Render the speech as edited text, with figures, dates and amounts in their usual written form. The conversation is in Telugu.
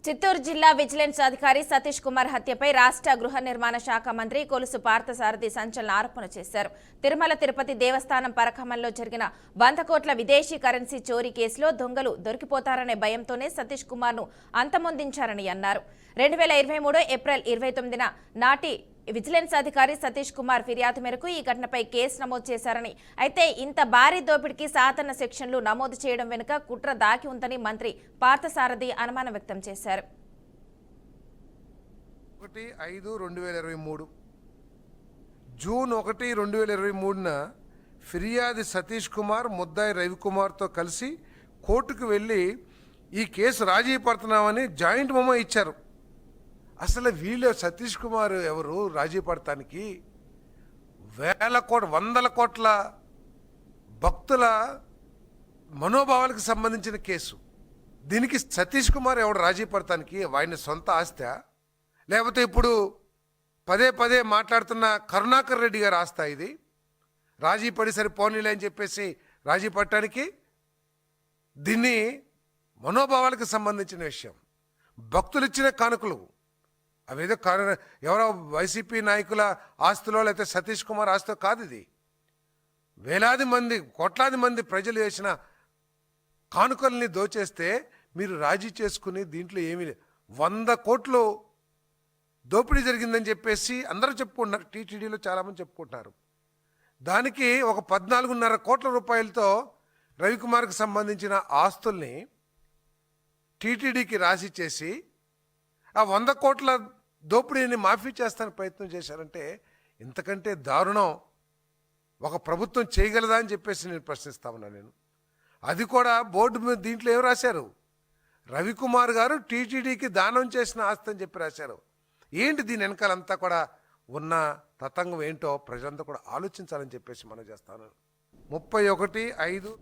చిత్తూరు జిల్లా విజిలెన్స్ అధికారి సతీష్ కుమార్ హత్యపై రాష్ట్ర గృహ నిర్మాణ శాఖ మంత్రి కొలుసు పార్థసారథి సంచలన ఆరోపణ చేశారు. తిరుమల తిరుపతి దేవస్థానం పరకమంలో జరిగిన 100 కోట్ల విదేశీ కరెన్సీ చోరీ కేసులో దొంగలు దొరికిపోతారనే భయంతోనే సతీష్ కుమార్ ను అంతమొందించారని అన్నారు. 2023 ఏప్రిల్ 29న నాటి విజిలెన్స్ అధికారి సతీష్ కుమార్ ఫిర్యాదు మేరకు ఈ ఘటనపై కేసు నమోదు చేశారని, అయితే ఇంత భారీ దోపిడీకి సాధారణ సెక్షన్లు నమోదు చేయడం వెనుక కుట్ర దాగి ఉందని మంత్రి పార్థసారథి అనుమానం వ్యక్తం చేశారు. 1/5/2023 జూన్ 1, 2023న ఫిర్యాది సతీష్ కుమార్ ముద్దాయి రవికుమార్తో కలిసి కోర్టుకు వెళ్ళి ఈ కేసు రాజీ పడుతున్నామని జాయింట్ మెమో ఇచ్చారు. అసలు వీళ్ళు సతీష్ కుమార్ ఎవరు రాజీ పడటానికి? వందల కోట్ల భక్తుల మనోభావాలకు సంబంధించిన కేసు. దీనికి సతీష్ కుమార్ ఎవడు రాజీ పడటానికి? ఆయన సొంత ఆస్తా, లేకపోతే ఇప్పుడు పదే పదే మాట్లాడుతున్న కరుణాకర్ రెడ్డి గారు ఆస్తా ఇది? రాజీ పడి సరి పోనీలే అని చెప్పేసి రాజీ పడటానికి? దీన్ని మనోభావాలకు సంబంధించిన విషయం. భక్తులు ఇచ్చిన కానుకలు అవేదో ఎవరో వైసీపీ నాయకుల ఆస్తులో లేకపోతే సతీష్ కుమార్ ఆస్తిలో కాదు. ఇది వేలాది మంది, కోట్లాది మంది ప్రజలు వేసిన కానుకల్ని దోచేస్తే మీరు రాజీ చేసుకుని దీంట్లో ఏమీ 100 కోట్లు దోపిడీ జరిగిందని చెప్పేసి అందరూ చెప్పుకుంటున్నారు. టీటీడీలో చాలామంది చెప్పుకుంటున్నారు. దానికి ఒక 14.5 కోట్ల రూపాయలతో రవికుమార్కి సంబంధించిన ఆస్తుల్ని టీటీడీకి రాసి చేసి ఆ 100 కోట్ల దోపిడీని మాఫీ చేస్తానికి ప్రయత్నం చేశారంటే ఇంతకంటే దారుణం ఒక ప్రభుత్వం చేయగలదా అని చెప్పేసి నేను ప్రశ్నిస్తా ఉన్నా. నేను అది కూడా బోర్డు మీద దీంట్లో ఏం రాశారు? రవికుమార్ గారు టీటీడీకి దానం చేసిన ఆస్తి అని చెప్పి రాశారు. ఏంటి దీని వెనకాలంతా కూడా ఉన్న తతంగం ఏంటో ప్రజలంతా కూడా ఆలోచించాలని చెప్పేసి మనం చేస్తాను. 31/5